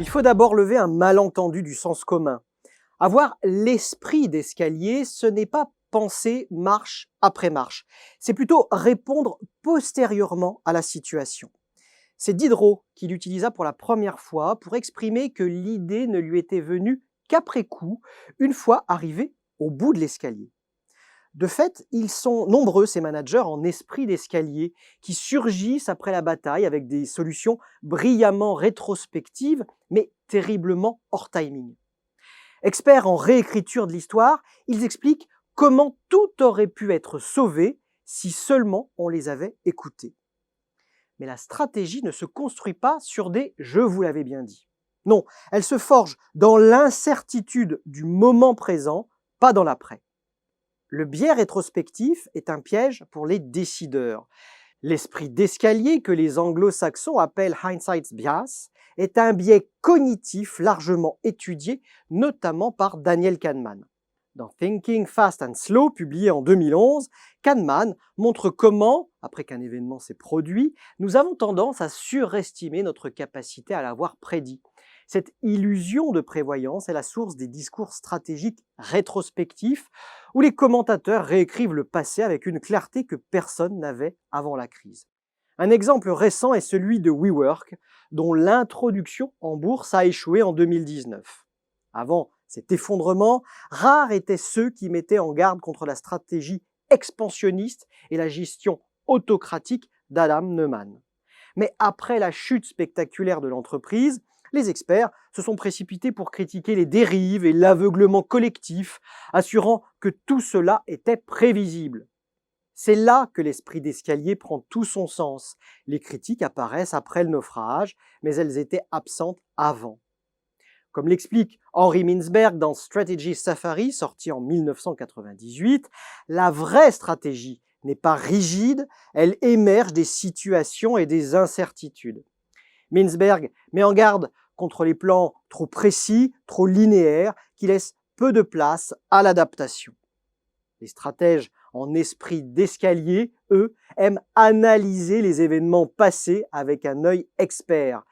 Il faut d'abord lever un malentendu du sens commun. Avoir l'esprit d'escalier, ce n'est pas penser marche après marche. C'est plutôt répondre postérieurement à la situation. C'est Diderot qui l'utilisa pour la première fois pour exprimer que l'idée ne lui était venue qu'après coup, une fois arrivé au bout de l'escalier. De fait, ils sont nombreux ces managers en esprit d'escalier qui surgissent après la bataille avec des solutions brillamment rétrospectives mais terriblement hors timing. Experts en réécriture de l'histoire, ils expliquent comment tout aurait pu être sauvé si seulement on les avait écoutés. Mais la stratégie ne se construit pas sur des « je vous l'avais bien dit ». Non, elle se forge dans l'incertitude du moment présent, pas dans l'après. Le biais rétrospectif est un piège pour les décideurs. L'esprit d'escalier, que les anglo-saxons appellent hindsight's bias, est un biais cognitif largement étudié, notamment par Daniel Kahneman. Dans Thinking Fast and Slow, publié en 2011, Kahneman montre comment, après qu'un événement s'est produit, nous avons tendance à surestimer notre capacité à l'avoir prédit. Cette illusion de prévoyance est la source des discours stratégiques rétrospectifs où les commentateurs réécrivent le passé avec une clarté que personne n'avait avant la crise. Un exemple récent est celui de WeWork, dont l'introduction en bourse a échoué en 2019. Avant cet effondrement, rares étaient ceux qui mettaient en garde contre la stratégie expansionniste et la gestion autocratique d'Adam Neumann. Mais après la chute spectaculaire de l'entreprise, les experts se sont précipités pour critiquer les dérives et l'aveuglement collectif, assurant que tout cela était prévisible. C'est là que l'esprit d'escalier prend tout son sens. Les critiques apparaissent après le naufrage, mais elles étaient absentes avant. Comme l'explique Henry Mintzberg dans Strategy Safari, sorti en 1998, la vraie stratégie n'est pas rigide, elle émerge des situations et des incertitudes. Mintzberg met en garde contre les plans trop précis, trop linéaires, qui laissent peu de place à l'adaptation. Les stratèges en esprit d'escalier, eux, aiment analyser les événements passés avec un œil expert.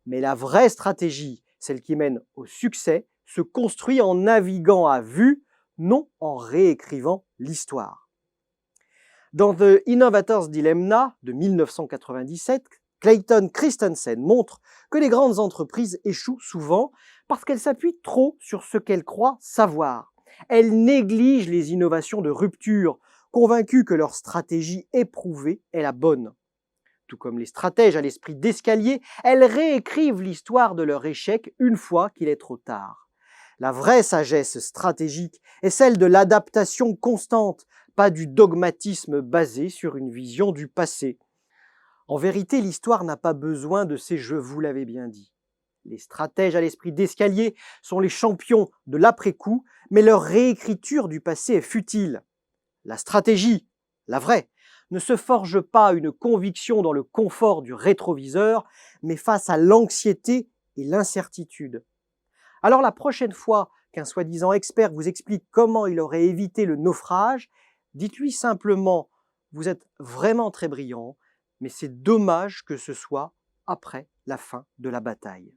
Mais la vraie stratégie, celle qui mène au succès, se construit en naviguant à vue, non en réécrivant l'histoire. Dans The Innovator's Dilemma de 1997, Clayton Christensen montre que les grandes entreprises échouent souvent parce qu'elles s'appuient trop sur ce qu'elles croient savoir. Elles négligent les innovations de rupture, convaincues que leur stratégie éprouvée est la bonne. Tout comme les stratèges à l'esprit d'escalier, elles réécrivent l'histoire de leur échec une fois qu'il est trop tard. La vraie sagesse stratégique est celle de l'adaptation constante, pas du dogmatisme basé sur une vision du passé. En vérité, l'histoire n'a pas besoin de ces « je vous l'avais bien dit ». Les stratèges à l'esprit d'escalier sont les champions de l'après-coup, mais leur réécriture du passé est futile. La stratégie, la vraie, ne se forge pas une conviction dans le confort du rétroviseur, mais face à l'anxiété et l'incertitude. Alors la prochaine fois qu'un soi-disant expert vous explique comment il aurait évité le naufrage, dites-lui simplement « vous êtes vraiment très brillant, mais c'est dommage que ce soit après la fin de la bataille ».